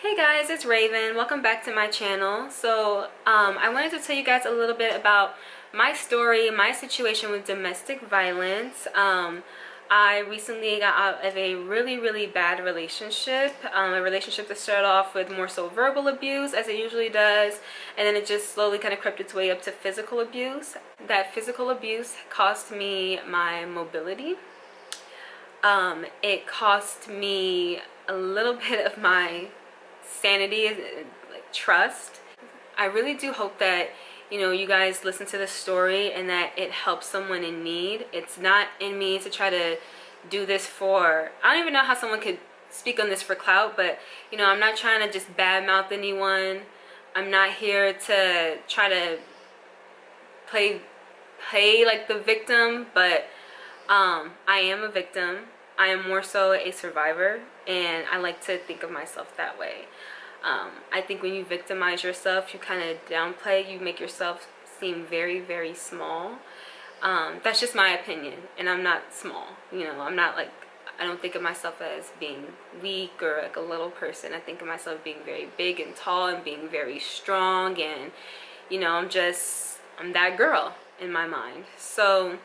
Hey guys, it's Raven. Welcome back to my channel. I wanted to tell you guys a little bit about my story, my situation with domestic violence. I recently got out of a really bad relationship, a relationship that started off with more so verbal abuse, as it usually does, and then it just slowly kind of crept its way up to physical abuse. That physical abuse cost me my mobility. It cost me a little bit of my sanity, like trust. I really do hope that you guys listen to the story and that it helps someone in need. It's not in me to try to do this for, I don't even know how someone could speak on this for clout, but I'm not trying to just badmouth anyone. I'm not here to try to play like the victim, but I am a victim. I am more so a survivor, and I like to think of myself that way. I think when you victimize yourself, you kind of downplay, you make yourself seem very small. That's just my opinion, and I'm not small. I'm not like, I don't think of myself as being weak or like a little person. I think of myself being very big and tall and being very strong, and I'm that girl in my mind. So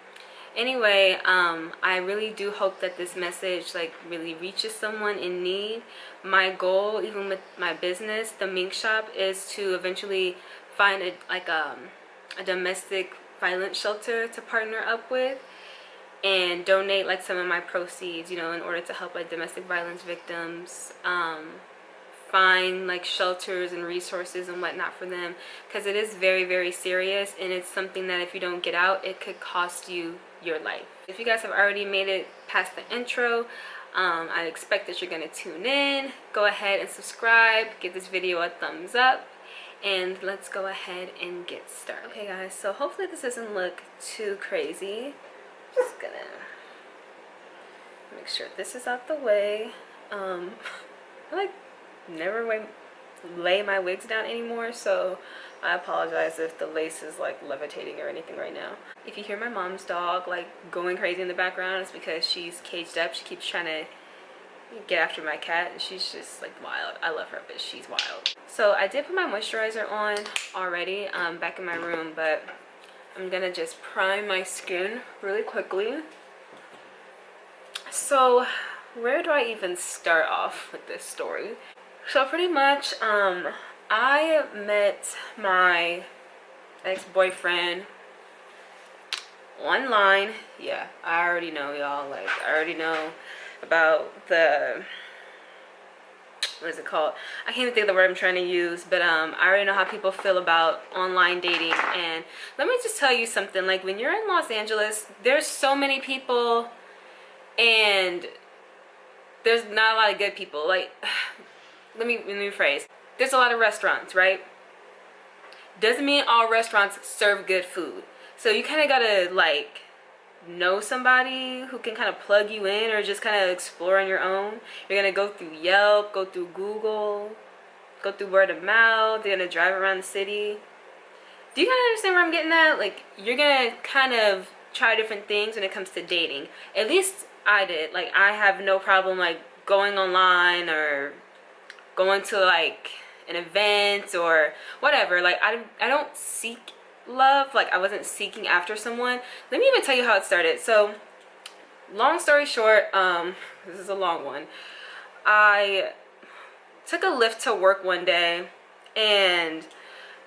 anyway, I really do hope that this message really reaches someone in need. My goal, even with my business, the mink shop, is to eventually find a domestic violence shelter to partner up with and donate some of my proceeds, in order to help domestic violence victims find shelters and resources and whatnot for them, because it is very serious, and it's something that if you don't get out, it could cost you your life. If you guys have already made it past the intro, I expect that you're gonna tune in. Go ahead and subscribe, give this video a thumbs up, and let's go ahead and get started. Okay guys, so hopefully this doesn't look too crazy. Just gonna make sure this is out the way. I never lay my wigs down anymore, so I apologize if the lace is levitating or anything right now. If you hear my mom's dog going crazy in the background, it's because she's caged up. She keeps trying to get after my cat, and she's just wild. I love her, but she's wild. So I did put my moisturizer on already back in my room, but I'm gonna just prime my skin really quickly. So where do I even start off with this story? So pretty much, I met my ex-boyfriend online. Yeah, I already know, y'all. I already know about the, what is it called? I can't even think of the word I'm trying to use, but I already know how people feel about online dating. And let me just tell you something. When you're in Los Angeles, there's so many people, and there's not a lot of good people. Let me rephrase. There's a lot of restaurants, right? Doesn't mean all restaurants serve good food. So you kind of gotta know somebody who can kind of plug you in, or just kind of explore on your own. You're gonna go through Yelp, go through Google, go through word of mouth. You're gonna drive around the city. Do you kind of understand where I'm getting at? You're gonna kind of try different things when it comes to dating. At least I did. I have no problem going online or going to an event or whatever. I don't seek love. I wasn't seeking after someone. Let me even tell you how it started. So long story short, this is a long one. I took a Lyft to work one day, and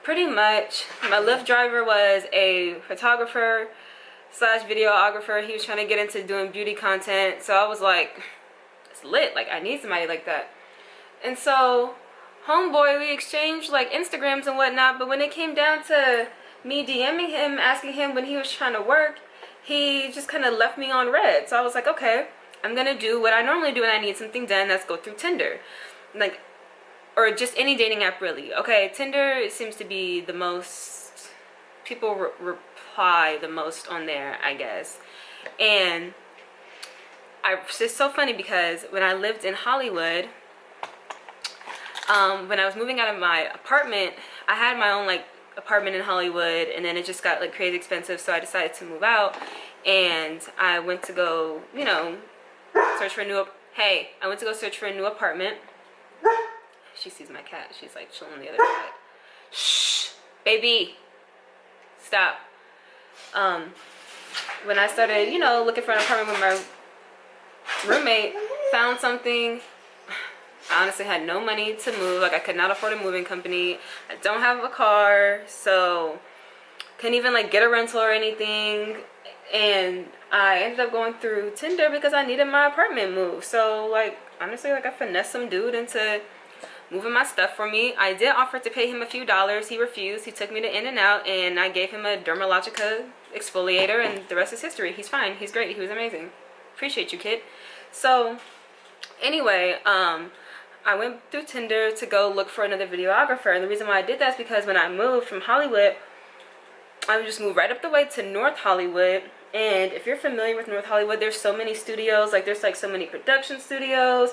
pretty much my Lyft driver was a photographer slash videographer. He was trying to get into doing beauty content, so I was like, it's lit. I need somebody like that. And so homeboy, we exchanged Instagrams and whatnot, but when it came down to me DMing him, asking him when he was trying to work, he just kind of left me on red. So I was like, okay, I'm gonna do what I normally do when I need something done. That's go through Tinder, or just any dating app really. Okay, Tinder seems to be the most, people reply the most on there, I guess. And it's just so funny because when I lived in Hollywood, when I was moving out of my apartment, I had my own apartment in Hollywood, and then it just got crazy expensive, so I decided to move out, and I went to go search for a new, I went to go search for a new apartment. She sees my cat. She's like chilling on the other side. Shh, baby, stop. When I started, you know, looking for an apartment with my roommate, found something. I honestly had no money to move. Like, I could not afford a moving company. I don't have a car, so couldn't even like get a rental or anything. And I ended up going through Tinder because I needed my apartment moved. So like, honestly, like, I finessed some dude into moving my stuff for me. I did offer to pay him a few dollars. He refused. He took me to In-N-Out, and I gave him a Dermalogica exfoliator, and the rest is history. He's fine. He's great. He was amazing. Appreciate you, kid. So anyway, I went through Tinder to go look for another videographer, and the reason why I did that is because when I moved from Hollywood, I would just move right up the way to North Hollywood. And if you're familiar with North Hollywood, there's so many studios. Like, there's like so many production studios,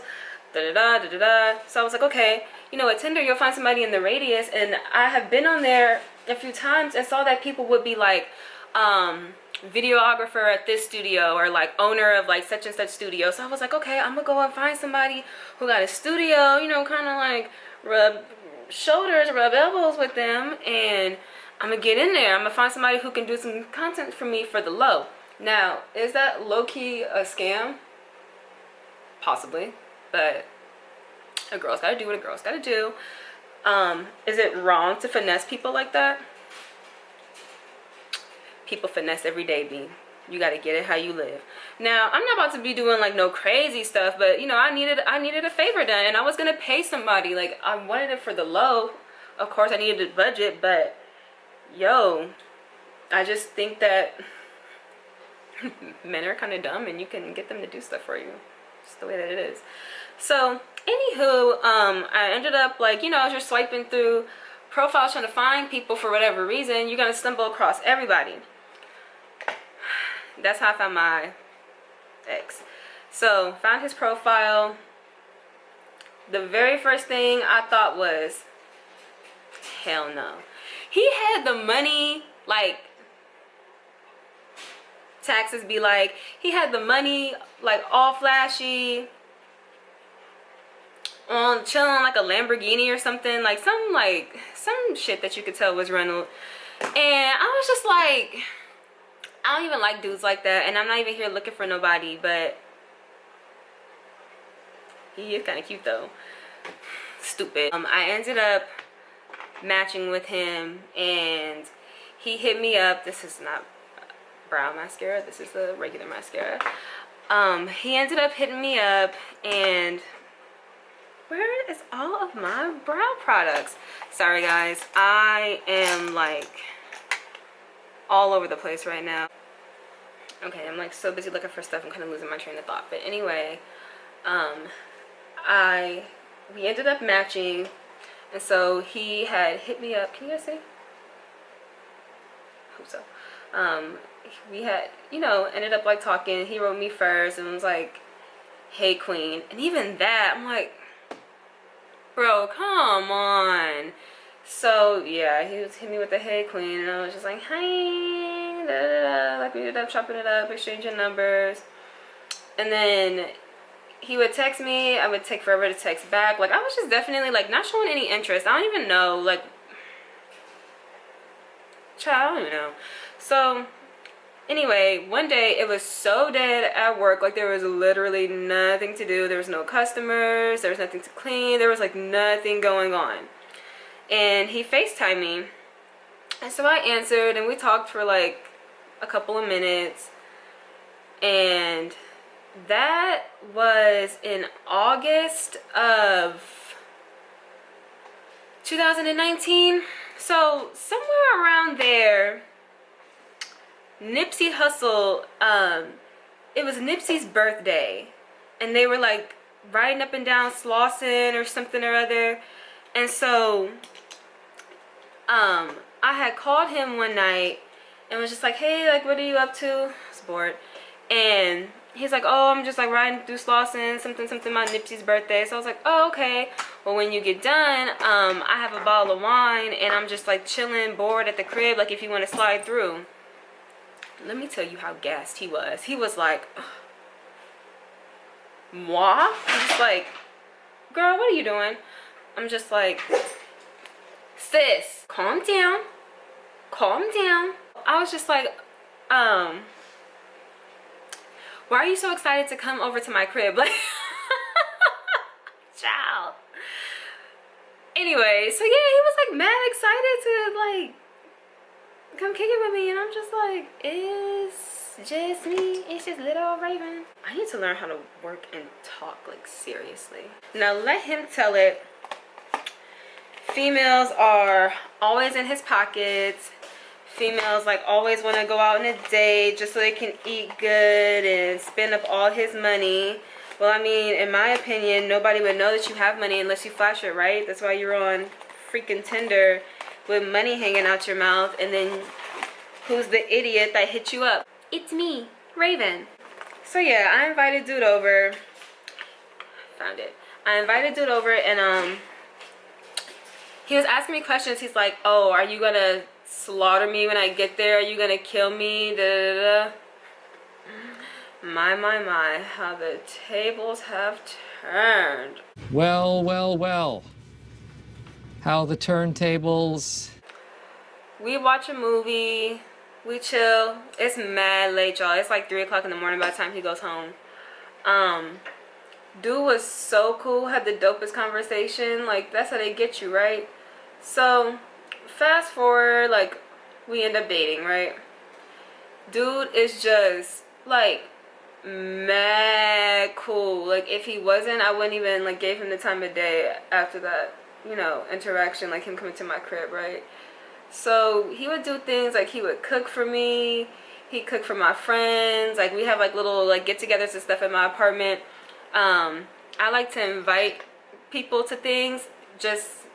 da-da-da. So I was like, okay, you know, at Tinder, you'll find somebody in the radius. And I have been on there a few times and saw that people would be like, videographer at this studio, or like owner of like such and such studio. So I was like, okay, I'm gonna go and find somebody who got a studio, you know, kind of like rub shoulders, rub elbows with them, and I'm gonna get in there. I'm gonna find somebody who can do some content for me for the low. Now, is that low-key a scam? Possibly, but a girl's gotta do what a girl's gotta do. Is it wrong to finesse people like that? People finesse every day, B. You gotta get it how you live. Now, I'm not about to be doing like no crazy stuff, but you know, I needed a favor done, and I was gonna pay somebody. Like, I wanted it for the low. Of course, I needed a budget, but yo, I just think that men are kind of dumb, and you can get them to do stuff for you. It's the way that it is. So, anywho, I ended up, like, you know, as you're swiping through profiles trying to find people for whatever reason, you're gonna stumble across everybody. That's how I found my ex. So, found his profile. The very first thing I thought was, hell no. He had the money, like, taxes be like, he had the money, like, all flashy, on chilling like a Lamborghini or something, like some shit that you could tell was Reynolds. And I was just like, I don't even like dudes like that, and I'm not even here looking for nobody, but he is kind of cute though. Stupid. I ended up matching with him, and he hit me up. This is not brow mascara, this is the regular mascara. He ended up hitting me up, and where is all of my brow products? Sorry guys, I am like all over the place right now. Okay, I'm like so busy looking for stuff, I'm kind of losing my train of thought. But anyway, we ended up matching, and so he had hit me up. Can you guys see? I hope so. We had, you know, ended up like talking. He wrote me first and was like, hey queen. And even that, I'm like, bro, come on. So yeah, he was hit me with the hey queen, and I was just like, hey, da, da, da. Like, we ended up chopping it up, exchanging numbers. And then he would text me, I would take forever to text back. Like, I was just definitely like not showing any interest. I don't even know, like, child, I don't even know. So anyway, one day it was so dead at work, like there was literally nothing to do. There was no customers, there was nothing to clean, there was like nothing going on. And he FaceTimed me, and so I answered, and we talked for like a couple of minutes. And that was in August of 2019. So somewhere around there, Nipsey Hussle, it was Nipsey's birthday, and they were like riding up and down Slauson or something or other. And so I had called him one night and was just like, hey, like, what are you up to? I was bored. And he's like, oh, I'm just like riding through Slauson, something about Nipsey's birthday. So I was like, oh, okay. Well, when you get done, I have a bottle of wine, and I'm just like chilling, bored at the crib, like if you want to slide through. Let me tell you how gassed he was. He was like, moi? He's just like, girl, what are you doing? I'm just like, sis, calm down. Calm down. I was just like, why are you so excited to come over to my crib? Like, child. Anyway, so yeah, he was like mad excited to like come kick it with me, and I'm just like, it's just me. It's just little old Raven. I need to learn how to work and talk like seriously. Now let him tell it. Females are always in his pockets. Females like always want to go out on a date just so they can eat good and spend up all his money. Well, I mean, in my opinion, nobody would know that you have money unless you flash it, right? That's why you're on freaking Tinder with money hanging out your mouth. And then who's the idiot that hit you up? It's me, Raven. So yeah, I invited dude over. Found it. I invited dude over, and he was asking me questions. He's like, oh, are you gonna slaughter me when I get there? Are you gonna kill me? Da, da, da. My, how the tables have turned. Well, well, well. How the turntables. We watch a movie, we chill. It's mad late, y'all. It's like 3 o'clock in the morning by the time he goes home. Dude was so cool, had the dopest conversation. Like, that's how they get you, right? So, fast forward, like, we end up dating, right? Dude is just, like, mad cool. Like, if he wasn't, I wouldn't even, like, gave him the time of day after that, you know, interaction, like him coming to my crib, right? So, he would do things, like, he would cook for me. He'd cook for my friends. Like, we have, like, little, like, get-togethers and stuff in my apartment. I like to invite people to things, just,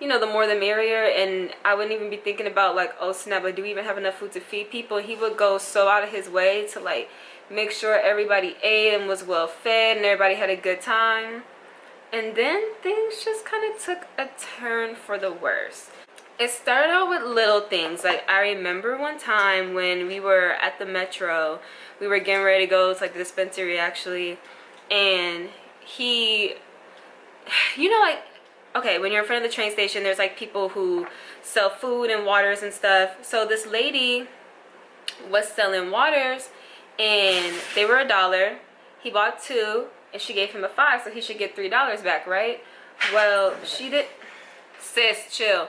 you know, the more the merrier. And I wouldn't even be thinking about like, oh snap, like, do we even have enough food to feed people? He would go so out of his way to like make sure everybody ate and was well fed and everybody had a good time. And then things just kind of took a turn for the worse. It started out with little things. Like, I remember one time when we were at the Metro, we were getting ready to go to like the dispensary actually, and he, you know, like, okay, when you're in front of the train station, there's like people who sell food and waters and stuff. So this lady was selling waters, and they were $1. He bought 2, and she gave him a 5, so he should get $3 back, right? Well, she did. Sis, chill.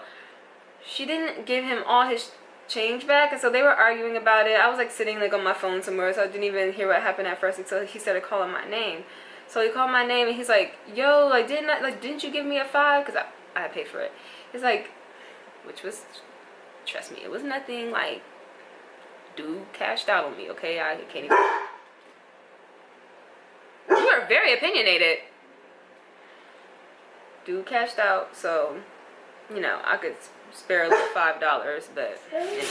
She didn't give him all his change back, and so they were arguing about it. I was like sitting like on my phone somewhere, so I didn't even hear what happened at first until he started calling my name. So he called my name, and he's like, yo, like, didn't you give me a 5? Because I had paid for it. He's like, which was, trust me, it was nothing. Like, dude cashed out on me, okay? I can't even. You are very opinionated. Dude cashed out, so, you know, I could spare a little $5, but anyway.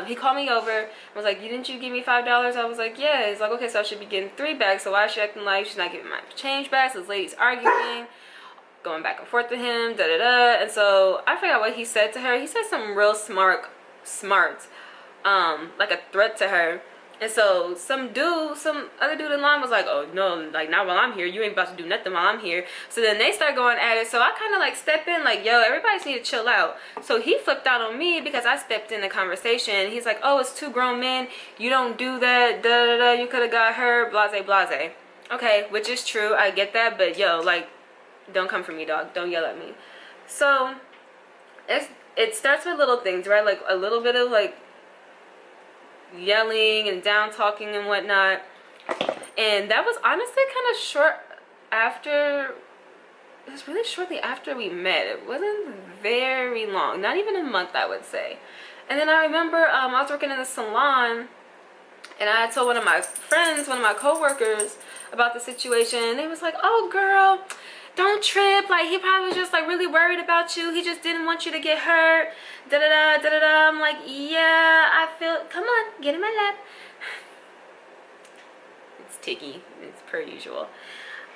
He called me over and was like, didn't you give me $5? I was like, yeah. He's like, okay, so I should be getting 3 back. So why is she acting like she's not giving my change back? So this lady's arguing, going back and forth with him, da-da-da. And so I forgot what he said to her. He said something real smart, like a threat to her. And so some other dude in line was like, oh no, like, not while I'm here. You ain't about to do nothing while I'm here. So then they start going at it. So I kind of like step in like, yo, everybody's need to chill out. So he flipped out on me because I stepped in the conversation. He's like, oh, it's 2 grown men. You don't do that. Da da da. You could have got her. Blase blase. Okay, which is true. I get that. But yo, like, don't come for me, dog. Don't yell at me. So it starts with little things, right? Like a little bit of like yelling and down talking and whatnot, and that was honestly kind of short after. It was really shortly after we met. It wasn't very long, not even a month, I would say. And then I remember I was working in the salon, and I had told one of my friends, one of my co-workers, about the situation, and they was like, oh girl, don't trip, like, he probably was just like really worried about you, he just didn't want you to get hurt, da da da da da da. I'm like, yeah, I feel, come on, get in my lap. It's Tiggy, it's per usual.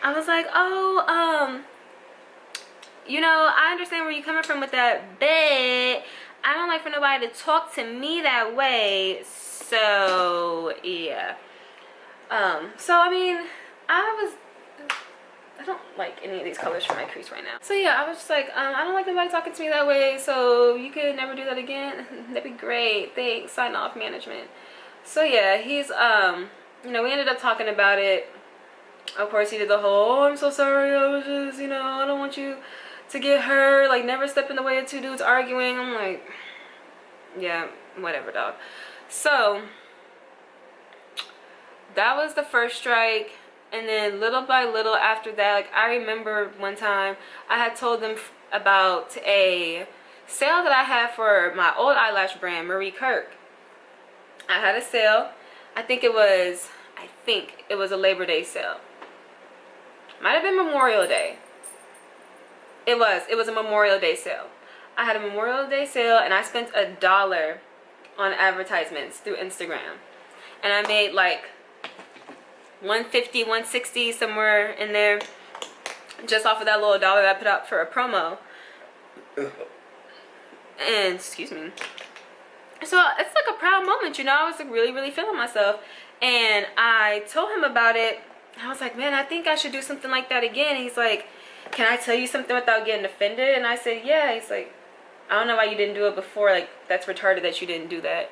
I was like, oh, you know, I understand where you're coming from with that, but I don't like for nobody to talk to me that way. So yeah, so I mean, I was I don't like any of these colors for my crease right now. So yeah, I was just like, I don't like nobody talking to me that way, so you could never do that again. That'd be great. Thanks. Sign off, management. So yeah, he's you know, we ended up talking about it. Of course, he did the whole, oh, I'm so sorry, I was just, you know, I don't want you to get hurt, like, never step in the way of two dudes arguing. I'm like, yeah, whatever, dog. So that was the first strike. And then little by little after that, like, I remember one time I had told them about a sale that I had for my old eyelash brand, KIRK. I had a sale. I think it was a Labor Day sale. Might have been Memorial Day. It was a Memorial Day sale. I had a Memorial Day sale and I spent $1 on advertisements through Instagram. And I made like $150, $160, somewhere in there, just off of that little dollar that I put out for a promo. And excuse me. So it's like a proud moment, you know. I was like really feeling myself. And I told him about it. I was like, man, I think I should do something like that again. And he's like, can I tell you something without getting offended? And I said, yeah. He's like, I don't know why you didn't do it before. Like, that's retarded that you didn't do that.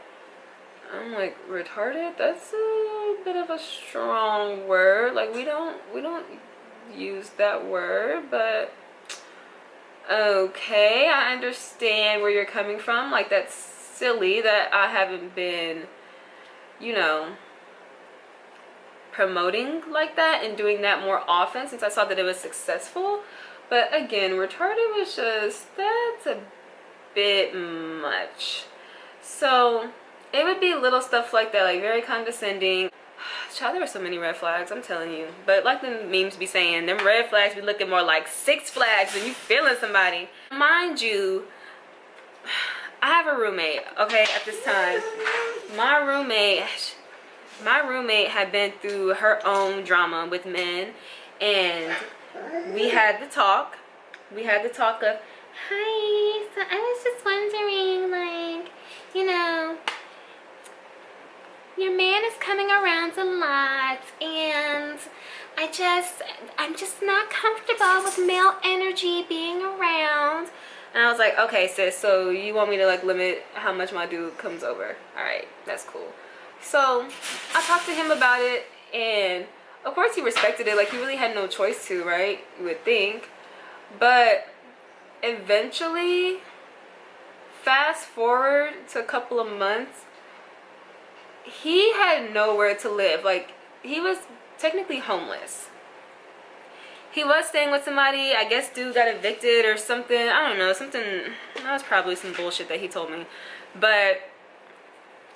I'm like, retarded? That's a bit of a strong word. Like, we don't use that word, but okay, I understand where you're coming from. Like, that's silly that I haven't been, you know, promoting like that and doing that more often since I saw that it was successful. But again, retarded was just, that's a bit much. So it would be little stuff like that, like very condescending. Child, there were so many red flags, I'm telling you. But like the memes be saying, them red flags be looking more like 6 flags when you feeling somebody. Mind you, I have a roommate, okay, at this time. My roommate had been through her own drama with men, and we had the talk. We had the talk of, hi, so I was just wondering, like, you know, your man is coming around a lot, and I'm just not comfortable with male energy being around. And I was like, okay, sis, so you want me to like limit how much my dude comes over? All right, that's cool. So I talked to him about it, and of course he respected it. Like, he really had no choice to, right? You would think. But eventually, fast forward to a couple of months, he had nowhere to live. Like, he was technically homeless. He was staying with somebody. I guess dude got evicted or something. I don't know. Something, that was probably some bullshit that he told me. But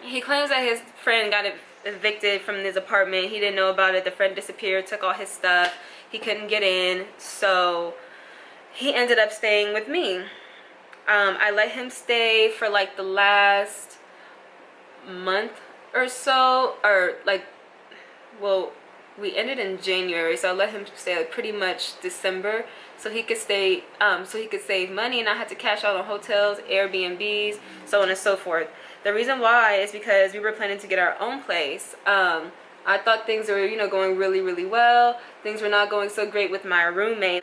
he claims that his friend got evicted from his apartment. He didn't know about it. The friend disappeared, took all his stuff. He couldn't get in. So he ended up staying with me. I let him stay for like the last month or so, or like, well, we ended in January, so I let him stay like pretty much December, so he could stay, so he could save money and not have to cash out on hotels, Airbnbs, so on and so forth. The reason why is because we were planning to get our own place. I thought things were, you know, going really well. Things were not going so great with my roommate.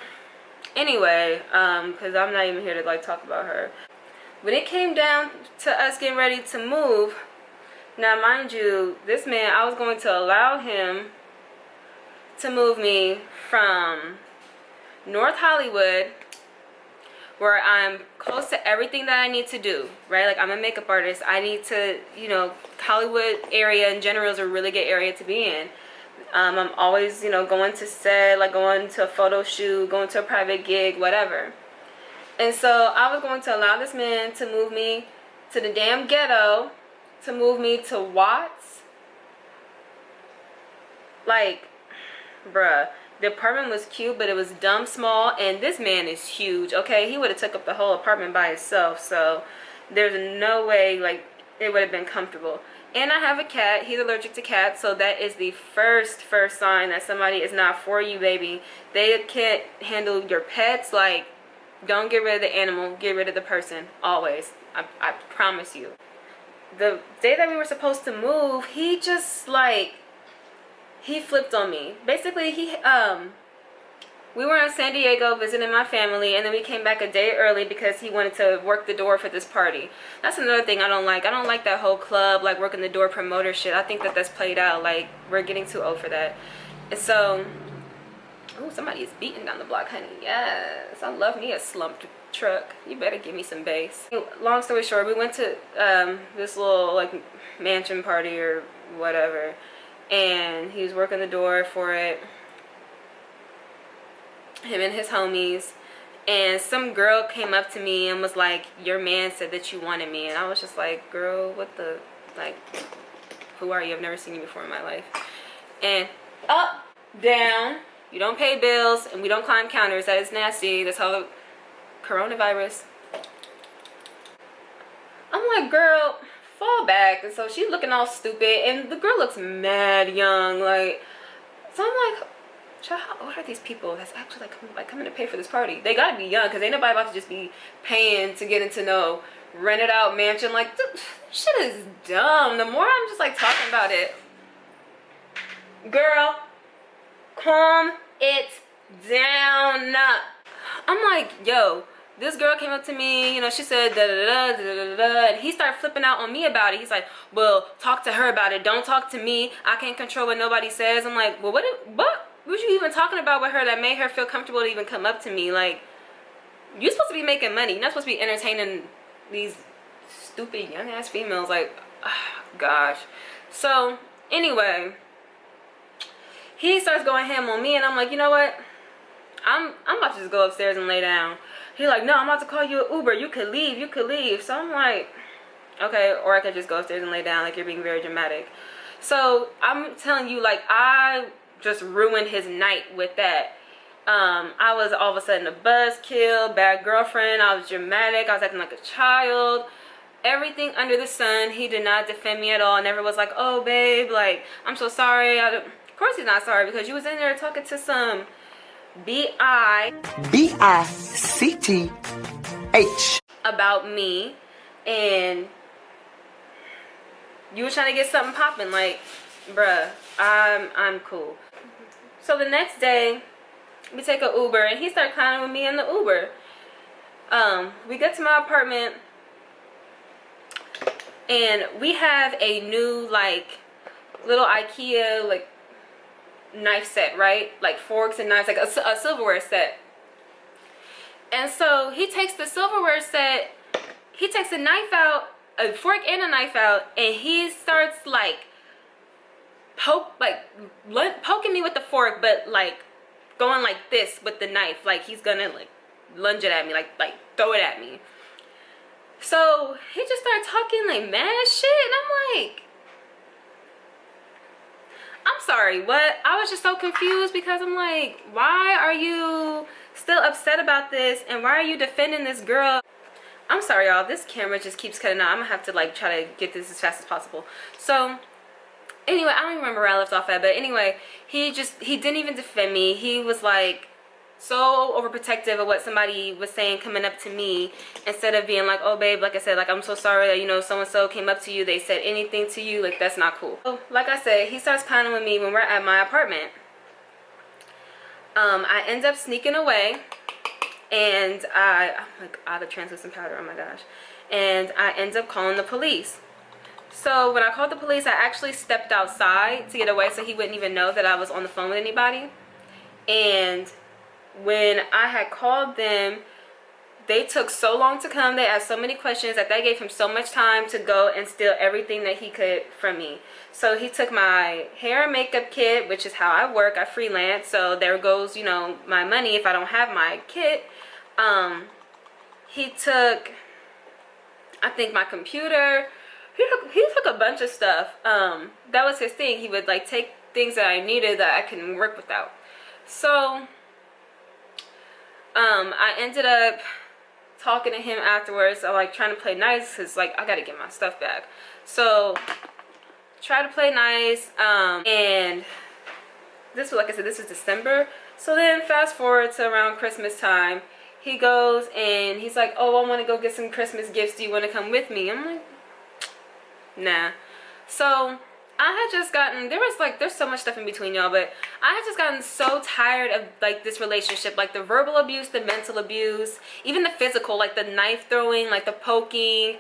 Anyway, because I'm not even here to like talk about her. When it came down to us getting ready to move, now mind you, this man, I was going to allow him to move me from North Hollywood, where I'm close to everything that I need to do, right? Like, I'm a makeup artist. I need to, you know, Hollywood area in general is a really good area to be in. I'm always, you know, going to set, like going to a photo shoot, going to a private gig, whatever. And so I was going to allow this man to move me to the damn ghetto, to move me to Watts. Like, bruh, the apartment was cute, but it was dumb small, and this man is huge, okay? He would have took up the whole apartment by himself, so there's no way, like, it would have been comfortable. And I have a cat. He's allergic to cats, so that is the first sign that somebody is not for you, baby. They can't handle your pets. Like, don't get rid of the animal, get rid of the person, always. I promise you. The day that we were supposed to move, he just, like, he flipped on me. Basically, We were in San Diego visiting my family, and then we came back a day early because he wanted to work the door for this party. That's another thing I don't like. I don't like that whole club, like, working the door promoter shit. I think that that's played out. Like, we're getting too old for that. And so, oh, somebody is beating down the block, honey. Yes, I love me a slumped truck. You better give me some bass. Long story short, we went to this little, like, mansion party or whatever, and he was working the door for it, him and his homies, and some girl came up to me and was like, your man said that you wanted me. And I was just like, girl, what the, like, who are you? I've never seen you before in my life. And up, down, you don't pay bills, and we don't climb counters. That is nasty. That's how the coronavirus. I'm like, girl, fall back. And so she's looking all stupid, and the girl looks mad young, like, so I'm like, child, how old are these people that's actually coming to pay for this party? They gotta be young, because ain't nobody about to just be paying to get into no rented out mansion. Like, this shit is dumb. The more I'm just like talking about it, girl, calm it down. I'm like, yo, this girl came up to me, you know, she said da da da da da da, and he started flipping out on me about it. He's like, well, talk to her about it, don't talk to me, I can't control what nobody says. I'm like, well, what was you even talking about with her that made her feel comfortable to even come up to me? Like, you're supposed to be making money, you're not supposed to be entertaining these stupid young ass females. Like, oh, gosh. So anyway, he starts going ham on me, and I'm like, you know what, I'm about to just go upstairs and lay down. He's like, no, I'm about to call you an Uber, you could leave. So I'm like, okay, or I could just go upstairs and lay down. Like, you're being very dramatic. So I'm telling you, like, I just ruined his night with that. I was all of a sudden a buzzkill, bad girlfriend. I was dramatic, I was acting like a child, everything under the sun. He did not defend me at all. Never was like, oh babe, like, I'm so sorry. Of course he's not sorry, because you was in there talking to some B-I-C-T-H about me, and you were trying to get something popping. Like, bruh, I'm cool. So the next day, we take an Uber, and he started clowning with me in the Uber. We get to my apartment, and we have a new, like, little IKEA, like, knife set, right? Like forks and knives, like a silverware set. And so he takes the silverware set, he takes a knife out, a fork and a knife out, and he starts like poking me with the fork, but like going like this with the knife, like he's gonna like lunge it at me, like throw it at me. So he just started talking like mad shit, and I'm like, I'm sorry, what? I was just so confused, because I'm like, why are you still upset about this, and why are you defending this girl? I'm sorry, y'all, this camera just keeps cutting out. I'm gonna have to like try to get this as fast as possible. So anyway, I don't even remember where I left off at, but anyway, he didn't even defend me. He was like so overprotective of what somebody was saying coming up to me, instead of being like, oh babe, like I said, like, I'm so sorry that, you know, so and so came up to you, they said anything to you, like, that's not cool. So like I said, he starts clowning with me when we're at my apartment. I end up sneaking away, and I'm like out of translucent powder, oh my gosh, and I end up calling the police. So when I called the police, I actually stepped outside to get away so he wouldn't even know that I was on the phone with anybody. And when I had called them, they took so long to come. They asked so many questions that they gave him so much time to go and steal everything that he could from me. So he took my hair and makeup kit, which is how I work. I freelance, so there goes, you know, my money if I don't have my kit. He took, I think, my computer. He took a bunch of stuff. That was his thing. He would like take things that I needed that I couldn't work without. So I ended up talking to him afterwards. I like trying to play nice, because like I gotta get my stuff back. So try to play nice, and this was, like I said, this was December. So then fast forward to around Christmas time, he goes and he's like, oh, I want to go get some Christmas gifts, do you want to come with me? I'm like, nah. So I had just gotten, there's so much stuff in between, y'all, but I had just gotten so tired of, like, this relationship, like, the verbal abuse, the mental abuse, even the physical, like, the knife throwing, like, the poking,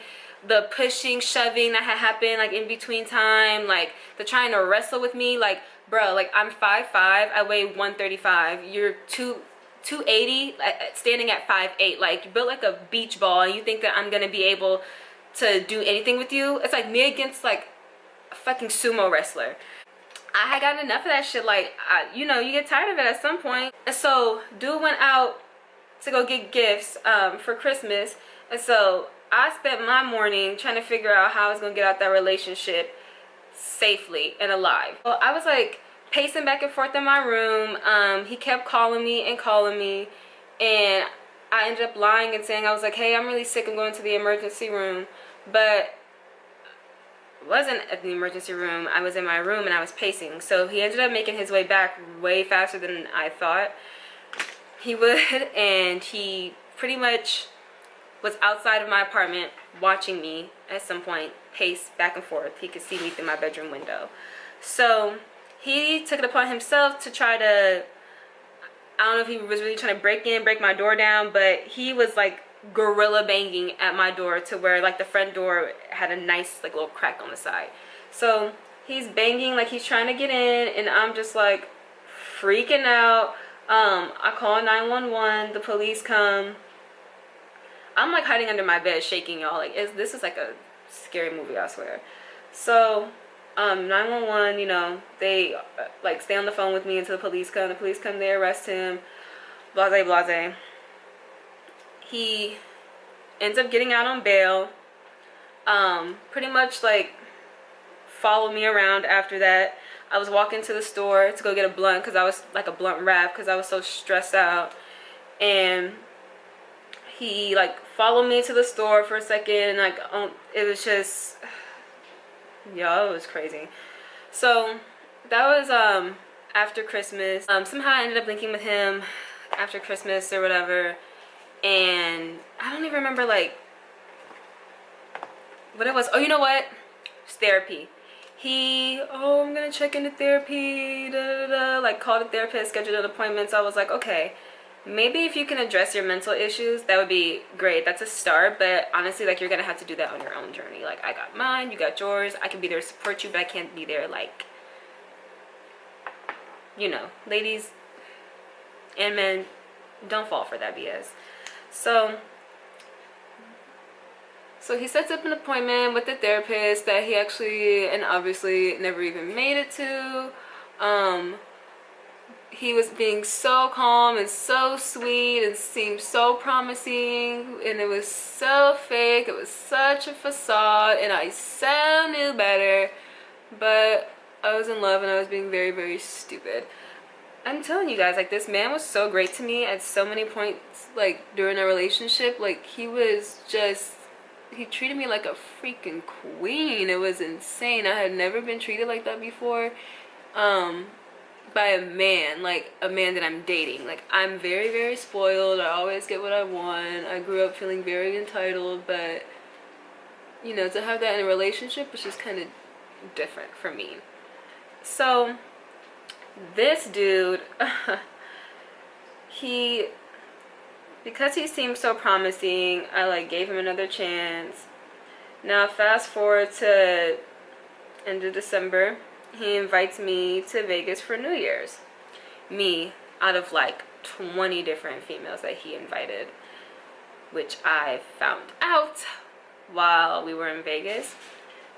the pushing, shoving that had happened, like, in between time, like, the trying to wrestle with me, like, bro, like, I'm 5'5", I weigh 135, you're 280, standing at 5'8", like, you built like a beach ball, and you think that I'm gonna be able to do anything with you? It's like me against, like, a fucking sumo wrestler. I had gotten enough of that shit. Like, you know, you get tired of it at some point. And so dude went out to go get gifts for Christmas, and so I spent my morning trying to figure out how I was gonna get out that relationship safely and alive. Well, I was like pacing back and forth in my room. He kept calling me, and I ended up lying and saying, I was like, hey, I'm really sick, I'm going to the emergency room. But wasn't at the emergency room, I was in my room and I was pacing. So he ended up making his way back way faster than I thought he would, and he pretty much was outside of my apartment watching me at some point pace back and forth. He could see me through my bedroom window. So he took it upon himself to try to, I don't know if he was really trying to break my door down, but he was like gorilla banging at my door to where like the front door had a nice like little crack on the side. So he's banging like he's trying to get in, and I'm just like freaking out. I call 911, the police come. I'm like hiding under my bed shaking, y'all. Like, this is like a scary movie, I swear. So 911, you know, they like stay on the phone with me until the police come. The police come, they arrest him, blase blase. He ends up getting out on bail. Pretty much like followed me around after that. I was walking to the store to go get a blunt because I was like a blunt wrap because I was so stressed out, and he like followed me to the store for a second. Like, it was just, y'all, it was crazy. So that was after Christmas. Somehow I ended up linking with him after Christmas or whatever, and I don't even remember like what it was. Oh, you know what? It's therapy. I'm gonna check into therapy, like called a therapist, scheduled an appointment. So I was like, okay, maybe if you can address your mental issues, that would be great. That's a start, but honestly, like, you're gonna have to do that on your own journey. Like, I got mine, you got yours. I can be there to support you, but I can't be there, like, you know, ladies and men, don't fall for that BS. So he sets up an appointment with the therapist that he actually, and obviously, never even made it to. He was being so calm and so sweet and seemed so promising, and it was so fake. It was such a facade, and I so knew better, but I was in love and I was being very, very stupid. I'm telling you guys, like, this man was so great to me at so many points, like, during our relationship. Like, he treated me like a freaking queen. It was insane. I had never been treated like that before. By a man, like a man that I'm dating. Like, I'm very, very spoiled. I always get what I want. I grew up feeling very entitled, but, you know, to have that in a relationship was just kind of different for me. So this dude, because he seemed so promising, I like gave him another chance. Now fast forward to end of December, he invites me to Vegas for New Year's. Me out of like 20 different females that he invited, which I found out while we were in Vegas.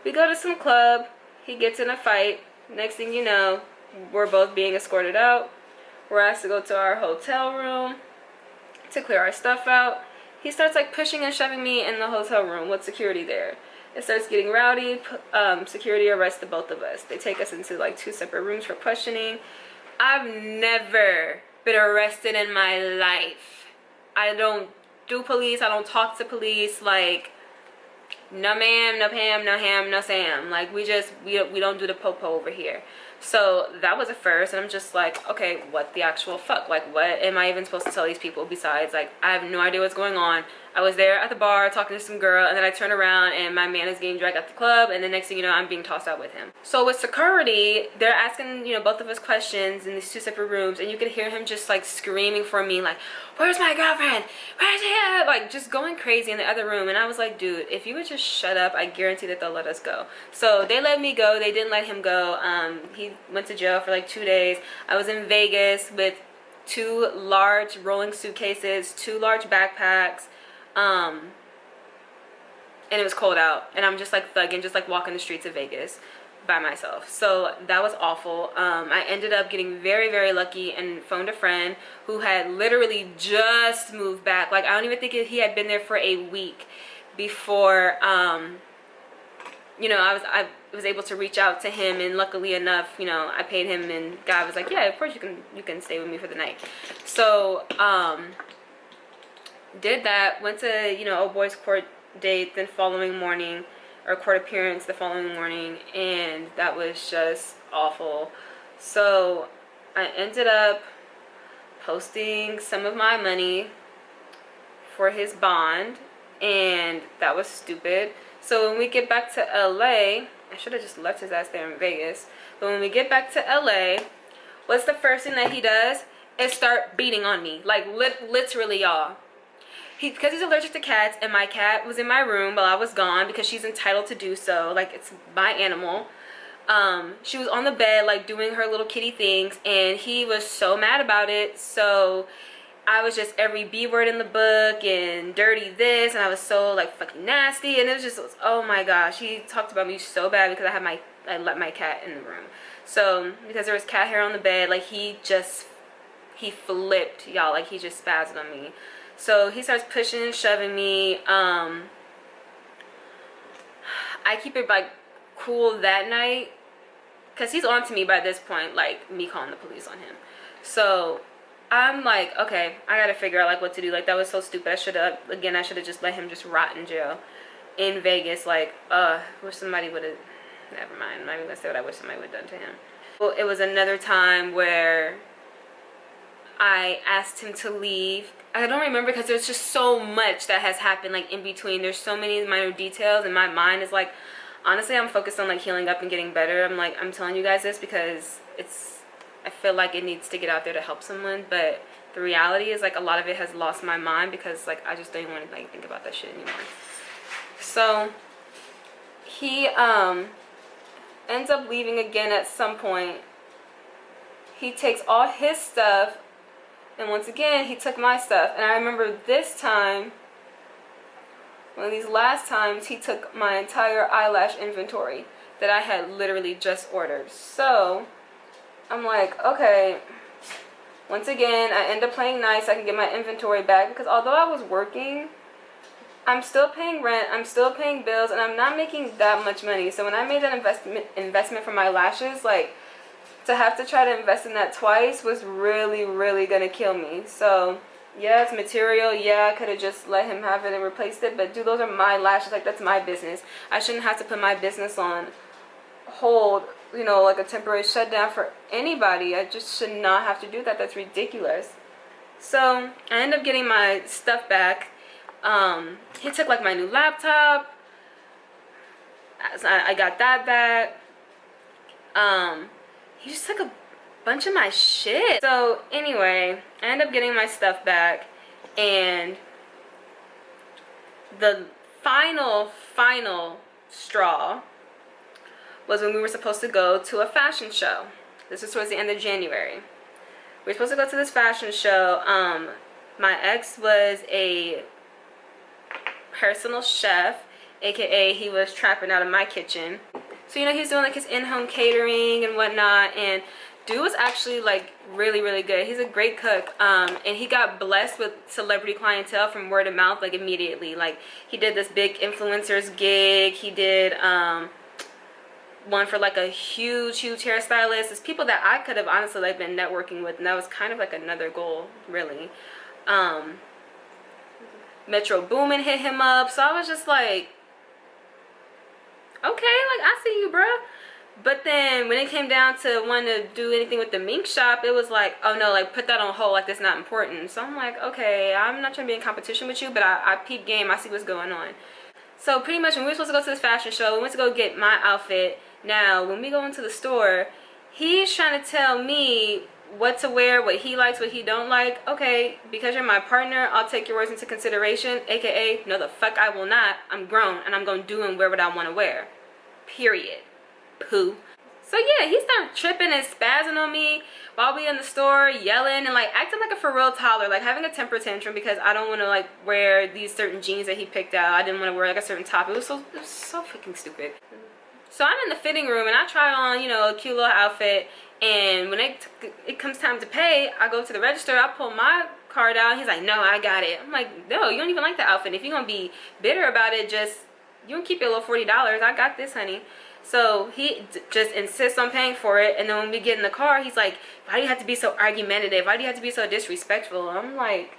We go to some club, he gets in a fight. Next thing you know, we're both being escorted out. We're asked to go to our hotel room to clear our stuff out. He starts like pushing and shoving me in the hotel room with security there. It starts getting rowdy. Security arrests the both of us. They take us into like 2 separate rooms for questioning. I've never been arrested in my life. I don't do police. I don't talk to police. Like, no ma'am, no Pam, no ham, no Sam. Like, we don't do the popo over here. So that was a first, and I'm just like, okay, what the actual fuck? Like, what am I even supposed to tell these people besides, like, I have no idea what's going on. I was there at the bar talking to some girl, and then I turn around and my man is getting dragged out the club, and the next thing you know, I'm being tossed out with him. So with security, they're asking, you know, both of us questions in these two separate rooms, and you could hear him just like screaming for me, like, where's my girlfriend? Where's she at? Like just going crazy in the other room. And I was like, dude, if you would just shut up, I guarantee that they'll let us go. So they let me go. They didn't let him go. He went to jail for like 2 days. I was in Vegas with 2 large rolling suitcases, 2 large backpacks, and it was cold out, and I'm just like thugging, just like walking the streets of Vegas by myself. So that was awful. I ended up getting very, very lucky and phoned a friend who had literally just moved back. Like I don't even think he had been there for a week before you know, I was able to reach out to him, and luckily enough, you know, I paid him, and God was like, yeah, of course you can stay with me for the night. So did that, went to, you know, old boy's court date the following morning, or court appearance the following morning, and that was just awful. So I ended up posting some of my money for his bond, and that was stupid. So when we get back to LA, I should have just left his ass there in Vegas, but when we get back to LA, what's the first thing that he does? Is start beating on me. Like literally, y'all. Because he's allergic to cats, and my cat was in my room while I was gone because she's entitled to do so. Like, it's my animal. She was on the bed, like, doing her little kitty things, and he was so mad about it. So I was just every B word in the book and dirty this, and I was so, like, fucking nasty. And it was just, oh my gosh. He talked about me so bad because I let my cat in the room. So because there was cat hair on the bed, like, he flipped, y'all. Like, he just spazzed on me. So he starts pushing and shoving me. I keep it like cool that night because he's on to me by this point, like me calling the police on him. So I'm like, okay, I gotta figure out like what to do. Like that was so stupid. I should have just let him just rot in jail in Vegas. Like, wish somebody would have. Never mind. I'm not even gonna say what I wish somebody would have done to him. Well, it was another time where I asked him to leave. I don't remember because there's just so much that has happened like in between. There's so many minor details, and my mind is like, honestly, I'm focused on like healing up and getting better. I'm telling you guys this because I feel like it needs to get out there to help someone, but the reality is like a lot of it has lost my mind because like I just don't even want to like think about that shit anymore. So he ends up leaving again at some point. He takes all his stuff, and once again he took my stuff. And I remember this time, one of these last times, he took my entire eyelash inventory that I had literally just ordered. So I'm like, okay, once again I end up playing nice. I can get my inventory back because although I was working, I'm still paying rent, I'm still paying bills, and I'm not making that much money. So when I made that investment for my lashes, like, to have to try to invest in that twice was really, really gonna kill me. So yeah, it's material. Yeah, I could have just let him have it and replaced it, but dude, those are my lashes. Like, that's my business. I shouldn't have to put my business on hold, you know, like a temporary shutdown for anybody. I just should not have to do that. That's ridiculous. So I end up getting my stuff back. He took like my new laptop. I got that back. He just took a bunch of my shit. So anyway, I end up getting my stuff back, and the final straw was when we were supposed to go to a fashion show. This was towards the end of January. We were supposed to go to this fashion show. My ex was a personal chef, aka he was trapping out of my kitchen. So, you know, he's doing like his in-home catering and whatnot, and dude was actually like really, really good. He's a great cook, and he got blessed with celebrity clientele from word of mouth like immediately. Like, he did this big influencers gig. He did one for like a huge hairstylist. It's people that I could have honestly like been networking with, and that was kind of like another goal, really. Metro Boomin hit him up, so I was just like, okay, like, I see you, bruh. But then when it came down to wanting to do anything with the mink shop, it was like, oh no, like put that on hold, like that's not important. So I'm like, okay, I'm not trying to be in competition with you, but I peep game, I see what's going on. So pretty much when we were supposed to go to this fashion show, we went to go get my outfit. Now when we go into the store, he's trying to tell me what to wear, what he likes, what he don't like. Okay, because you're my partner, I'll take your words into consideration, aka no the fuck I will not. I'm grown and I'm gonna do and wear what I want to wear, period. Poo. So yeah, he started tripping and spazzing on me while we in the store, yelling and like acting like a for real toddler, like having a temper tantrum because I don't want to like wear these certain jeans that he picked out. I didn't want to wear like a certain top. It was so freaking stupid. So I'm in the fitting room and I try on, you know, a cute little outfit, and when it comes time to pay, I go to the register, I pull my card out, he's like, no, I got it. I'm like, no, you don't even like the outfit. If you're gonna be bitter about it, just you can keep your little $40. I got this, honey. So he just insists on paying for it, and then when we get in the car, he's like, why do you have to be so argumentative? Why do you have to be so disrespectful? I'm like,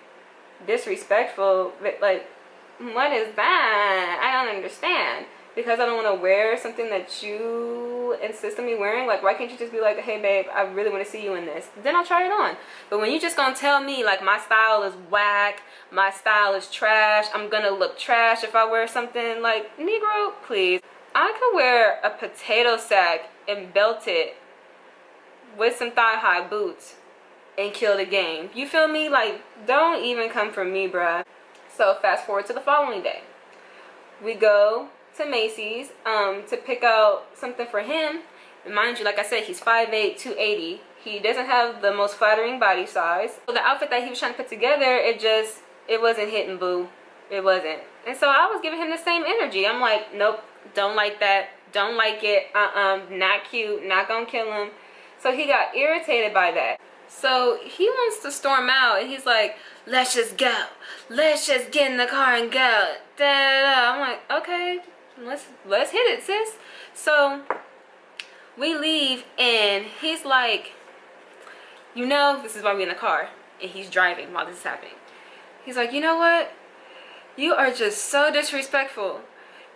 disrespectful? Like, what is that? I don't understand. Because I don't want to wear something that you insist on me wearing? Like, why can't you just be like, hey babe, I really want to see you in this? Then I'll try it on. But when you just gonna tell me like my style is whack, my style is trash, I'm gonna look trash if I wear something, like, Negro, please. I could wear a potato sack and belt it with some thigh-high boots and kill the game. You feel me? Like, don't even come for me, bruh. So fast forward to the following day. We go to Macy's to pick out something for him. And mind you, like I said, he's 5'8", 280. He doesn't have the most flattering body size. So the outfit that he was trying to put together, it wasn't hitting, boo. It wasn't. And so I was giving him the same energy. I'm like, nope, don't like that, don't like it, not cute, not gonna kill him. So he got irritated by that. So he wants to storm out and he's like, let's just go, let's just get in the car and go, da, da, da. I'm like, okay, let's hit it, sis. So we leave and he's like, you know, this is why we're in the car and he's driving while this is happening. He's like, you know what, you are just so disrespectful.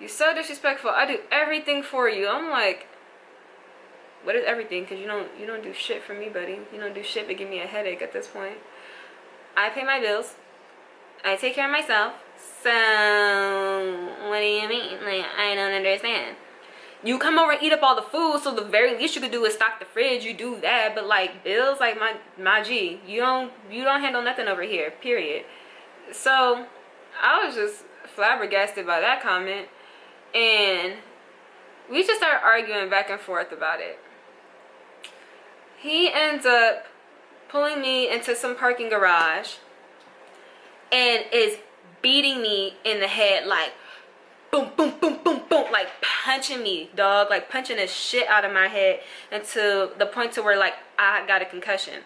You're so disrespectful. I do everything for you. I'm like, what is everything? Because you don't do shit for me, buddy. You don't do shit but give me a headache at this point. I pay my bills. I take care of myself. So what do you mean? Like, I don't understand. You come over and eat up all the food, so the very least you could do is stock the fridge. You do that, but like bills, like my G, you don't handle nothing over here. Period. So I was just flabbergasted by that comment. And we just started arguing back and forth about it. He ends up pulling me into some parking garage and is beating me in the head, like boom, boom, boom, boom, boom, like punching me, dog, like punching the shit out of my head, until the point to where like I got a concussion.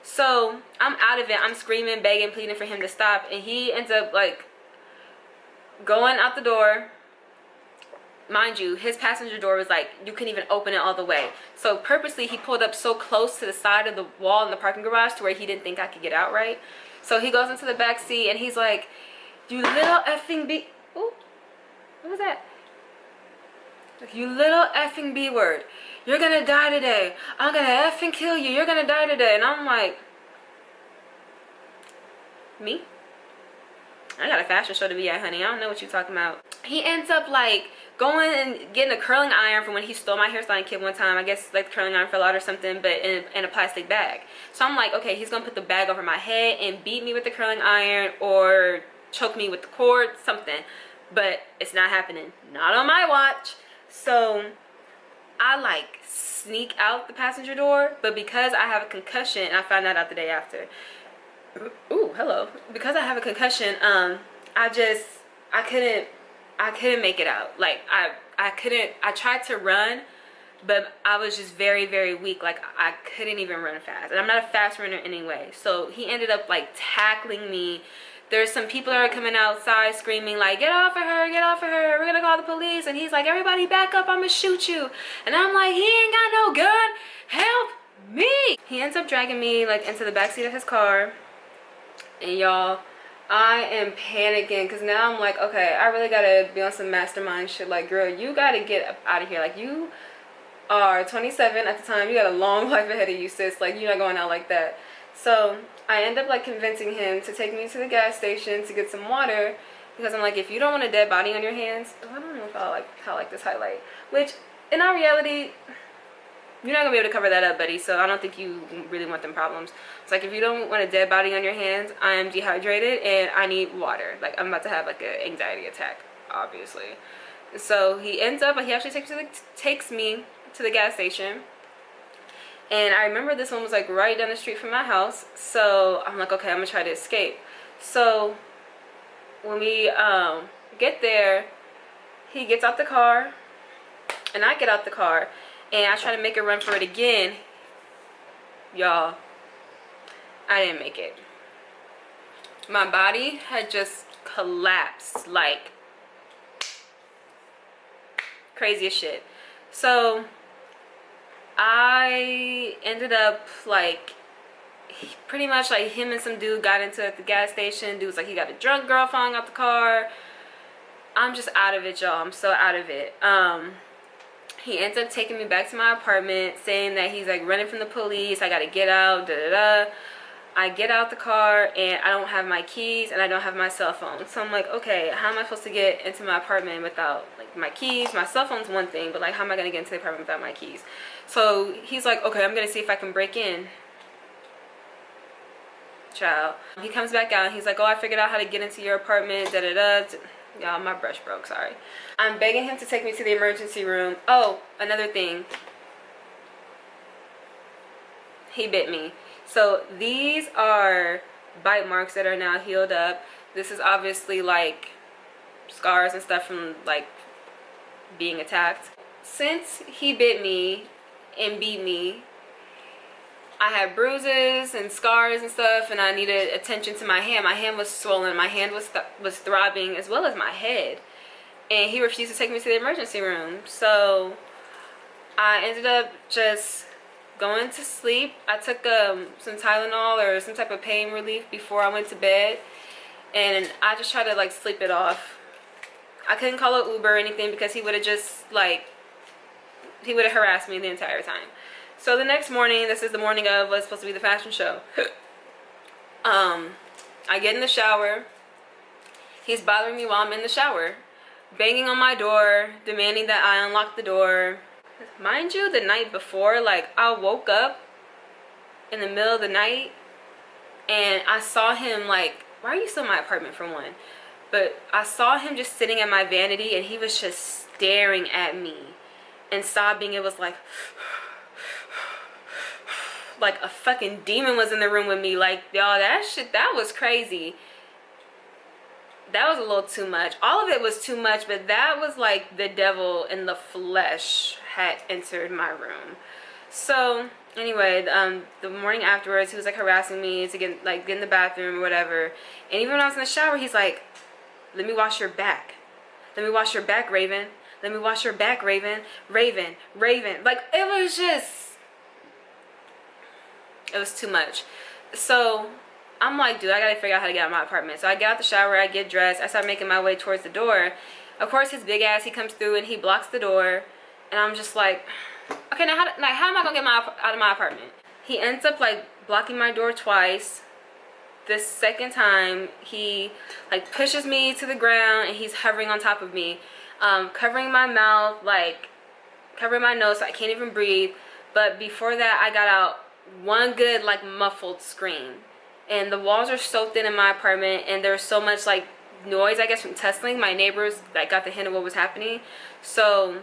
So I'm out of it. I'm screaming, begging, pleading for him to stop, and he ends up like going out the door. Mind you, his passenger door was like, you couldn't even open it all the way. So purposely he pulled up so close to the side of the wall in the parking garage to where he didn't think I could get out right. So he goes into the back seat and he's like, you little effing B... Ooh, what was that? Like, you little effing B word. You're gonna die today. I'm gonna effing kill you. You're gonna die today. And I'm like, me? I got a fashion show to be at, honey. I don't know what you're talking about. He ends up like going and getting a curling iron from when he stole my hairstyling kit one time. I guess like the curling iron fell out or something, but in a plastic bag. So I'm like, okay, he's gonna put the bag over my head and beat me with the curling iron or choke me with the cord, something. But it's not happening. Not on my watch. So I like sneak out the passenger door, but because I have a concussion, I found that out the day after. Ooh, hello. Because I have a concussion, I couldn't make it out. Like I tried to run, but I was just very, very weak. Like I couldn't even run fast, and I'm not a fast runner anyway. So he ended up like tackling me. There's some people that are coming outside screaming like, get off of her, get off of her, we're gonna call the police. And he's like, everybody back up, I'm gonna shoot you. And I'm like, he ain't got no gun, help me. He ends up dragging me like into the backseat of his car. And y'all, I am panicking because now I'm like, okay, I really gotta be on some mastermind shit. Like, girl, you gotta get out of here. Like, you are 27 at the time. You got a long life ahead of you, sis. Like, you're not going out like that. So I end up like convincing him to take me to the gas station to get some water, because I'm like, if you don't want a dead body on your hands, I don't know if I like how like this highlight, which in our reality, you're not gonna be able to cover that up, buddy. So I don't think you really want them problems. It's like, if you don't want a dead body on your hands, I am dehydrated and I need water. Like, I'm about to have like an anxiety attack, obviously. So he actually takes me to the gas station. And I remember this one was like right down the street from my house. So I'm like, okay, I'm gonna try to escape. So when we get there, he gets out the car and I get out the car and I try to make a run for it again. Y'all, I didn't make it. My body had just collapsed, like crazy as shit. So I ended up like, pretty much like, him and some dude got into it at the gas station. Dude was like, he got a drunk girl falling out the car. I'm just out of it, y'all. I'm so out of it. He ends up taking me back to my apartment, saying that he's like running from the police. I gotta get out, da da da. I get out the car and I don't have my keys and I don't have my cell phone. So I'm like, okay, how am I supposed to get into my apartment without like my keys? My cell phone's one thing, but like, how am I gonna get into the apartment without my keys? So he's like, okay, I'm gonna see if I can break in. Child. He comes back out and he's like, oh, I figured out how to get into your apartment, da da da. Y'all, my brush broke, sorry. I'm begging him to take me to the emergency room. Oh, another thing. He bit me. So these are bite marks that are now healed up. This is obviously like scars and stuff from like being attacked. Since he bit me and beat me, I had bruises and scars and stuff, and I needed attention to my hand. My hand was swollen. My hand was throbbing, as well as my head. And he refused to take me to the emergency room. So I ended up just going to sleep. I took some Tylenol or some type of pain relief before I went to bed, and I just tried to like sleep it off. I couldn't call an Uber or anything because he would have just like, he would have harassed me the entire time. So the next morning, this is the morning of what's supposed to be the fashion show. I get in the shower. He's bothering me while I'm in the shower, banging on my door, demanding that I unlock the door. Mind you, the night before, like, I woke up in the middle of the night and I saw him, like, why are you still in my apartment for one? But I saw him just sitting at my vanity and he was just staring at me and sobbing. It was like a fucking demon was in the room with me. Like, y'all, that shit, that was crazy. That was a little too much. All of it was too much, but that was like the devil in the flesh had entered my room. So anyway, the morning afterwards, he was like harassing me to get in the bathroom or whatever. And even when I was in the shower, he's like, let me wash your back. Let me wash your back, Raven. Let me wash your back, Raven. Raven, Raven. Like, it was just, it was too much. So I'm like, dude, I gotta figure out how to get out of my apartment. So I get out the shower, I get dressed, I start making my way towards the door. Of course, his big ass, he comes through and he blocks the door. And I'm just like, okay, now how am I gonna get out of my apartment? He ends up like blocking my door twice. This second time, he like pushes me to the ground and he's hovering on top of me, covering my mouth, like covering my nose so I can't even breathe. But before that, I got out one good like muffled scream. And the walls are so thin in my apartment, and there's so much like noise, I guess, from tussling. My neighbors like got the hint of what was happening. So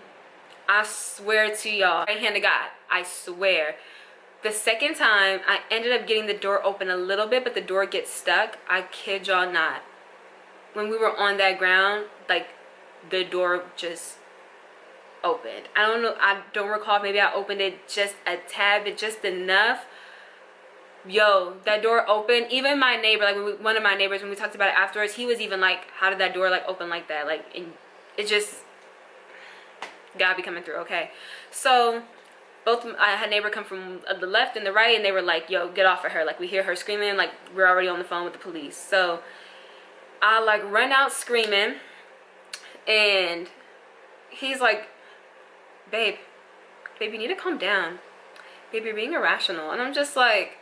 I swear to y'all, right hand to God, I swear, the second time I ended up getting the door open a little bit, but the door gets stuck. I kid y'all not. When we were on that ground, like the door just opened. I don't know, I don't recall if maybe I opened it just a tad bit, just enough. Yo, that door opened. Even my neighbor, like one of my neighbors, when we talked about it afterwards, he was even like, how did that door like open like that? Like, it just, God be coming through. Okay, so I had a neighbor come from the left and the right, and they were like, yo, get off of her. Like, we hear her screaming, like we're already on the phone with the police. So I like run out screaming, and he's like, babe, baby, you need to calm down. Baby, you're being irrational. And I'm just like,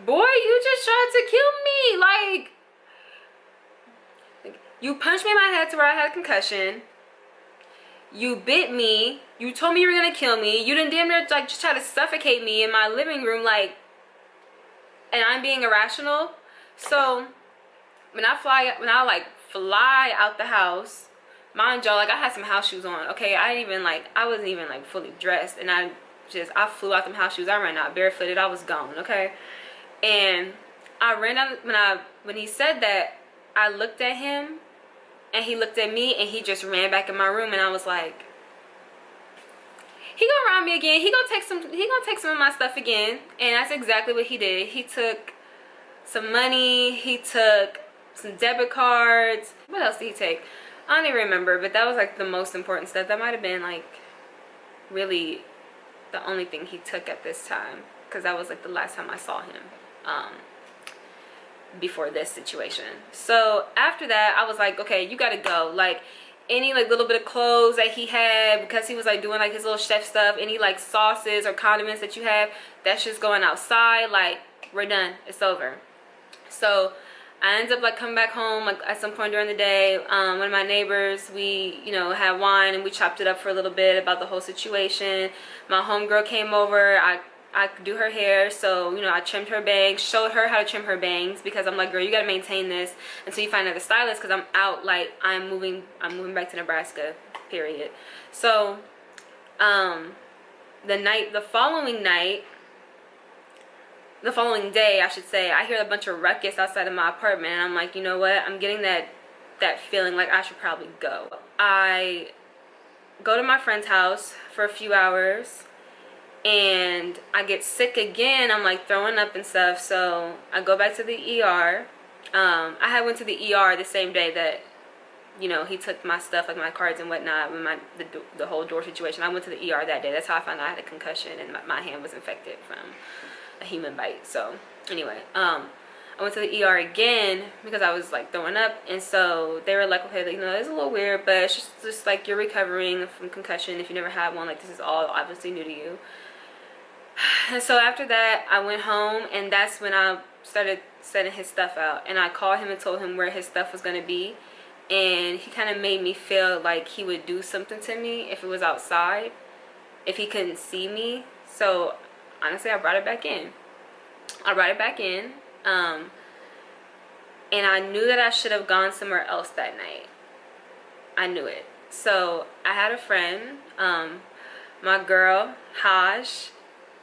boy, you just tried to kill me. Like, you punched me in my head to where I had a concussion. You bit me. You told me you were gonna kill me. You didn't damn near like just try to suffocate me in my living room, like, and I'm being irrational. So when I fly out the house, mind y'all, like, I had some house shoes on. Okay, I wasn't even like fully dressed, and I flew out them house shoes. I ran out barefooted. I was gone. Okay, and I ran out when he said that. I looked at him, and he looked at me, and he just ran back in my room, and I was like, he gonna rob me again. He gonna take some of my stuff again. And that's exactly what he did. He took some money. He took some debit cards. What else did he take? I don't even remember, but that was like the most important stuff. That might have been like really the only thing he took at this time, because that was like the last time I saw him before this situation. So after that, I was like, okay, you gotta go. Like, any like little bit of clothes that he had, because he was like doing like his little chef stuff, any like sauces or condiments that you have, that's just going outside. Like, we're done, it's over. So I ended up like coming back home like at some point during the day. One of my neighbors, we, you know, had wine and we chopped it up for a little bit about the whole situation. My homegirl came over. I could do her hair, so, you know, I trimmed her bangs, showed her how to trim her bangs, because I'm like, girl, you gotta maintain this until you find another stylist, because I'm out, like, I'm moving back to Nebraska, period. So the following day, I should say, I hear a bunch of ruckus outside of my apartment, and I'm like, you know what, I'm getting that feeling like I should probably go. I go to my friend's house for a few hours, and I get sick again. I'm like throwing up and stuff, so I go back to the ER. I had went to the ER the same day that, you know, he took my stuff, like my cards and whatnot, with the whole door situation. I went to the ER that day. That's how I found out I had a concussion and my hand was infected from a human bite. So anyway, I went to the ER again because I was like throwing up, and so they were like, okay, you know, it's a little weird, but it's just like you're recovering from concussion. If you never had one, like, this is all obviously new to you. And so after that, I went home, and that's when I started setting his stuff out. And I called him and told him where his stuff was going to be. And he kind of made me feel like he would do something to me if it was outside, if he couldn't see me. So honestly, I brought it back in. And I knew that I should have gone somewhere else that night. I knew it. So I had a friend, my girl, Haj.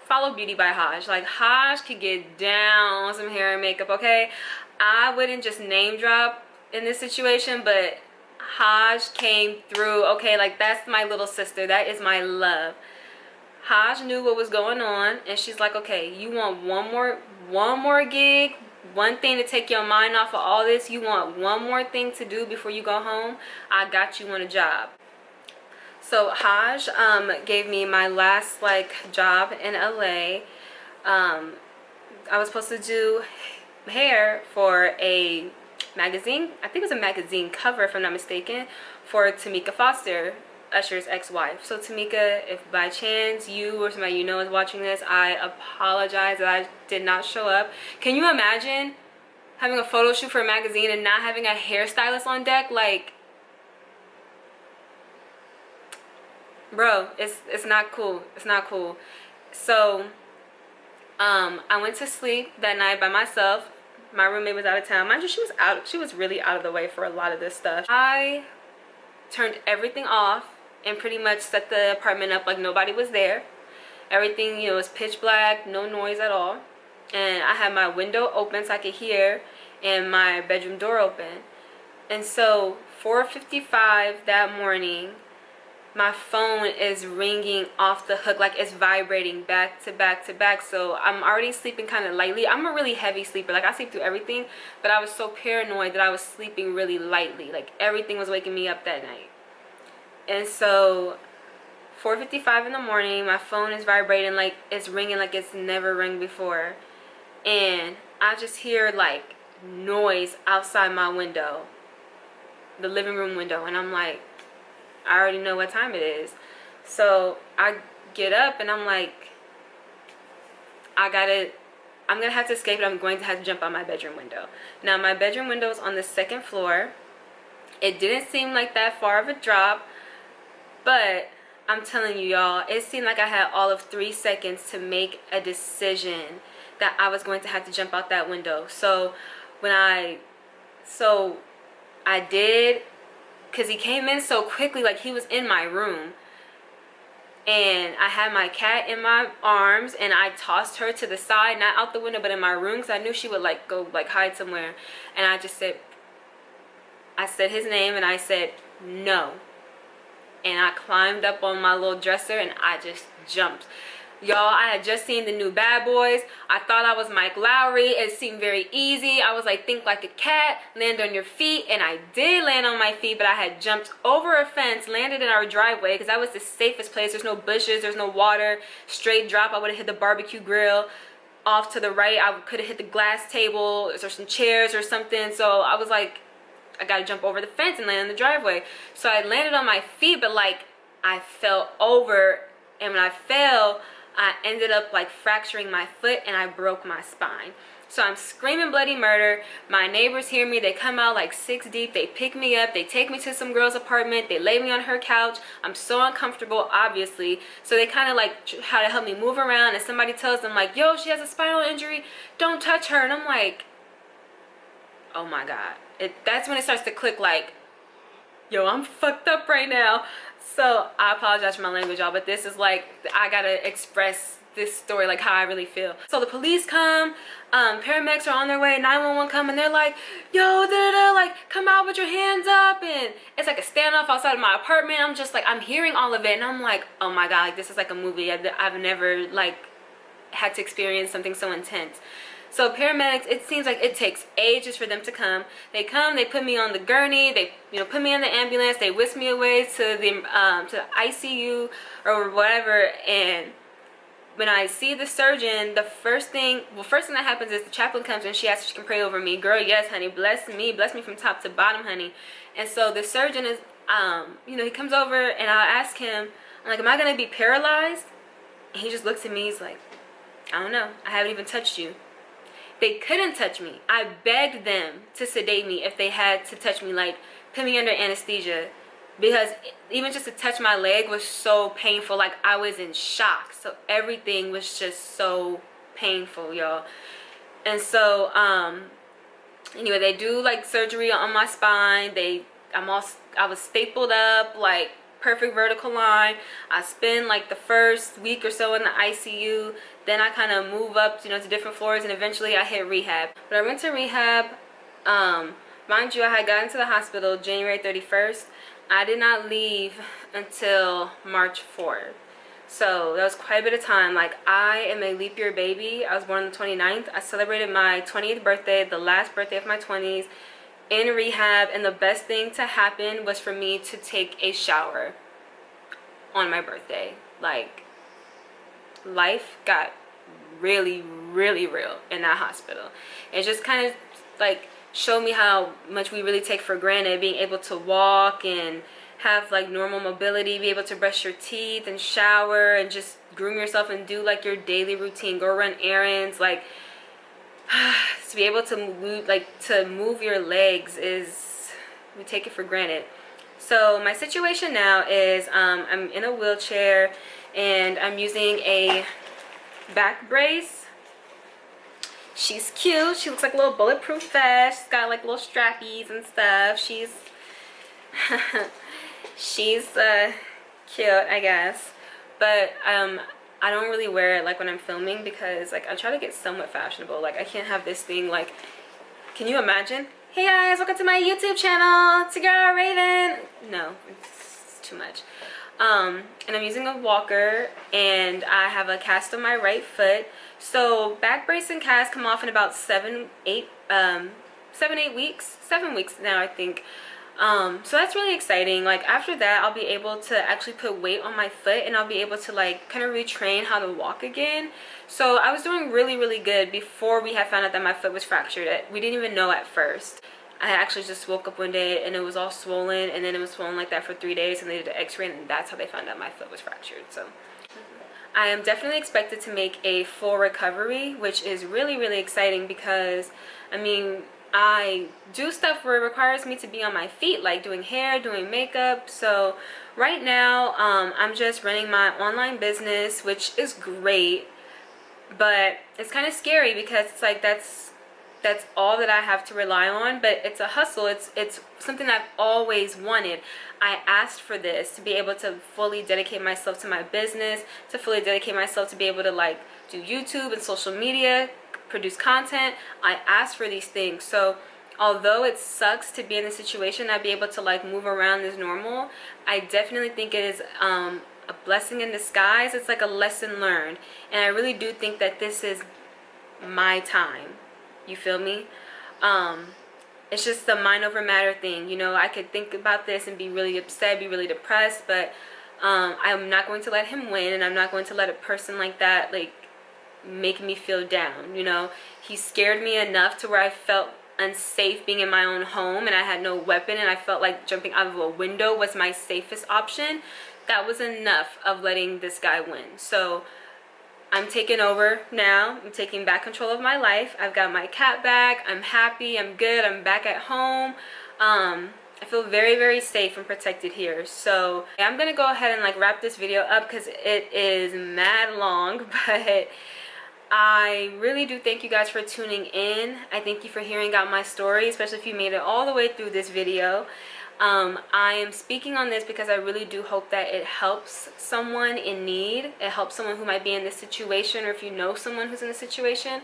Follow Beauty by Haj. Like, Haj could get down on some hair and makeup, okay? I wouldn't just name drop in this situation, but Haj came through, okay? Like, that's my little sister. That is my love. Haj knew what was going on, and she's like, okay, you want one more gig, one thing to take your mind off of all this? You want one more thing to do before you go home? I got you on a job. So Haj gave me my last like job in LA. I was supposed to do hair for a magazine. I think it was a magazine cover, if I'm not mistaken, for Tamika Foster, Usher's ex-wife. So Tamika, if by chance you or somebody you know is watching this, I apologize that I did not show up. Can you imagine having a photo shoot for a magazine and not having a hairstylist on deck? Like, bro, it's not cool. It's not cool. So I went to sleep that night by myself. My roommate was out of town. Mind you, she was really out of the way for a lot of this stuff. I turned everything off and pretty much set the apartment up like nobody was there. Everything, you know, was pitch black, no noise at all. And I had my window open so I could hear, and my bedroom door open. And so 4:55 that morning, my phone is ringing off the hook, like it's vibrating back to back to back. So I'm already sleeping kind of lightly. I'm a really heavy sleeper. Like, I sleep through everything, but I was so paranoid that I was sleeping really lightly. Like, everything was waking me up that night. And so 4:55 in the morning, my phone is vibrating, like it's ringing like it's never rang before. And I just hear like noise outside my window, the living room window, and I'm like, I already know what time it is. So I get up and I'm like, I'm gonna have to escape, and I'm going to have to jump out my bedroom window. Now my bedroom window is on the 2nd floor. It didn't seem like that far of a drop, but I'm telling you, y'all, it seemed like I had all of 3 seconds to make a decision that I was going to have to jump out that window. So I did, because he came in so quickly, like he was in my room. And I had my cat in my arms, and I tossed her to the side, not out the window, but in my room, because I knew she would like go like hide somewhere. And I said his name, and I said no. And I climbed up on my little dresser, and I just jumped. Y'all, I had just seen the new Bad Boys. I thought I was Mike Lowry. It seemed very easy. I was like, think like a cat, land on your feet. And I did land on my feet, but I had jumped over a fence, landed in our driveway, because that was the safest place. There's no bushes, there's no water, straight drop. I would have hit the barbecue grill. Off to the right, I could have hit the glass table or some chairs or something. So I was like, I gotta jump over the fence and land in the driveway. So I landed on my feet, but like I fell over, and when I fell, I ended up like fracturing my foot, and I broke my spine. So I'm screaming bloody murder. My neighbors hear me. They come out like 6 deep. They pick me up. They take me to some girl's apartment. They lay me on her couch. I'm so uncomfortable, obviously. So they kind of like try to help me move around, and somebody tells them like, yo, she has a spinal injury. Don't touch her. And I'm like, oh my God. That's when it starts to click like, yo, I'm fucked up right now. So I apologize for my language, y'all, but this is like, I gotta express this story like how I really feel. So the police come, paramedics are on their way, 911 come, and they're like, yo, like come out with your hands up, and it's like a standoff outside of my apartment. I'm just like, I'm hearing all of it, and I'm like, oh my God, like this is like a movie. I've never like had to experience something so intense. So paramedics, it seems like it takes ages for them to come. They come, they put me on the gurney, they put me in the ambulance, they whisk me away to the ICU or whatever. And when I see the surgeon, the first thing that happens is the chaplain comes, and she asks if she can pray over me. Girl, yes, honey, bless me from top to bottom, honey. And so the surgeon is, he comes over, and I ask him, I'm like, am I gonna be paralyzed? And he just looks at me, he's like, I don't know, I haven't even touched you. They couldn't touch me. I begged them to sedate me if they had to touch me, like put me under anesthesia, because even just to touch my leg was so painful. Like I was in shock. So everything was just so painful, y'all. And so anyway, they do like surgery on my spine. I was stapled up, like perfect vertical line. I spend like the first week or so in the ICU. Then I kind of move up, to different floors, and eventually I hit rehab. But I went to rehab. Mind you, I had gotten to the hospital January 31st. I did not leave until March 4th. So that was quite a bit of time. Like, I am a leap year baby. I was born on the 29th. I celebrated my 20th birthday, the last birthday of my 20s, in rehab. And the best thing to happen was for me to take a shower on my birthday. Like, life got really, really real in that hospital. It just kind of like showed me how much we really take for granted, being able to walk and have like normal mobility, be able to brush your teeth and shower and just groom yourself and do like your daily routine, go run errands. Like to be able to move your legs, we take it for granted. So my situation now is I'm in a wheelchair, and I'm using a back brace. She's cute. She looks like a little bulletproof vest. She's got like little strappies and stuff. She's cute, I guess. But I don't really wear it like when I'm filming, because like I try to get somewhat fashionable. Like I can't have this thing like, can you imagine? Hey guys, welcome to my YouTube channel. It's your girl Raven. No, it's too much. And I'm using a walker, and I have a cast on my right foot. So back brace and cast come off in about 7 weeks now, I think. So that's really exciting. Like after that, I'll be able to actually put weight on my foot, and I'll be able to like kind of retrain how to walk again. So I was doing really, really good before we had found out that my foot was fractured. We didn't even know at first. I actually just woke up one day and it was all swollen, and then it was swollen like that for 3 days, and they did an x-ray, and that's how they found out my foot was fractured. So I am definitely expected to make a full recovery, which is really, really exciting because, I mean, I do stuff where it requires me to be on my feet, like doing hair, doing makeup. So right now, I'm just running my online business, which is great, but it's kind of scary because it's like that's all that I have to rely on. But it's a hustle. It's something I've always wanted. I asked for this, to be able to fully dedicate myself to my business, to fully dedicate myself to be able to like do YouTube and social media, produce content. I asked for these things. So although it sucks to be in this situation, I'd be able to like move around as normal, I definitely think it is a blessing in disguise. It's like a lesson learned, and I really do think that this is my time. You feel me? It's just the mind over matter thing. You know, I could think about this and be really upset, be really depressed, but I'm not going to let him win, and I'm not going to let a person like that like make me feel down. You know, he scared me enough to where I felt unsafe being in my own home, and I had no weapon, and I felt like jumping out of a window was my safest option. That was enough of letting this guy win. So I'm taking over now. I'm taking back control of my life. I've got my cat back. I'm happy. I'm good. I'm back at home. I feel very, very safe and protected here. So I'm going to go ahead and like wrap this video up because it is mad long. But I really do thank you guys for tuning in. I thank you for hearing out my story, especially if you made it all the way through this video. I am speaking on this because I really do hope that it helps someone in need. It helps someone who might be in this situation, or if you know someone who's in this situation,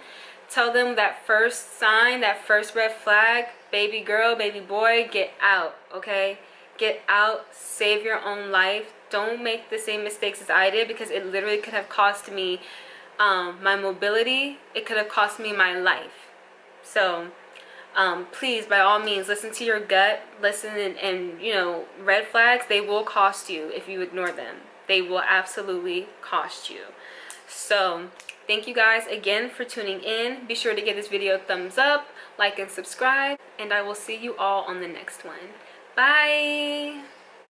tell them that first sign, that first red flag, baby girl, baby boy, get out, okay? Get out, save your own life. Don't make the same mistakes as I did, because it literally could have cost me my mobility. It could have cost me my life. So please, by all means, listen to your gut. Listen, and you know, red flags, they will cost you if you ignore them. They will absolutely cost you. So thank you guys again for tuning in. Be sure to give this video a thumbs up, like, and subscribe, and I will see you all on the next one. Bye.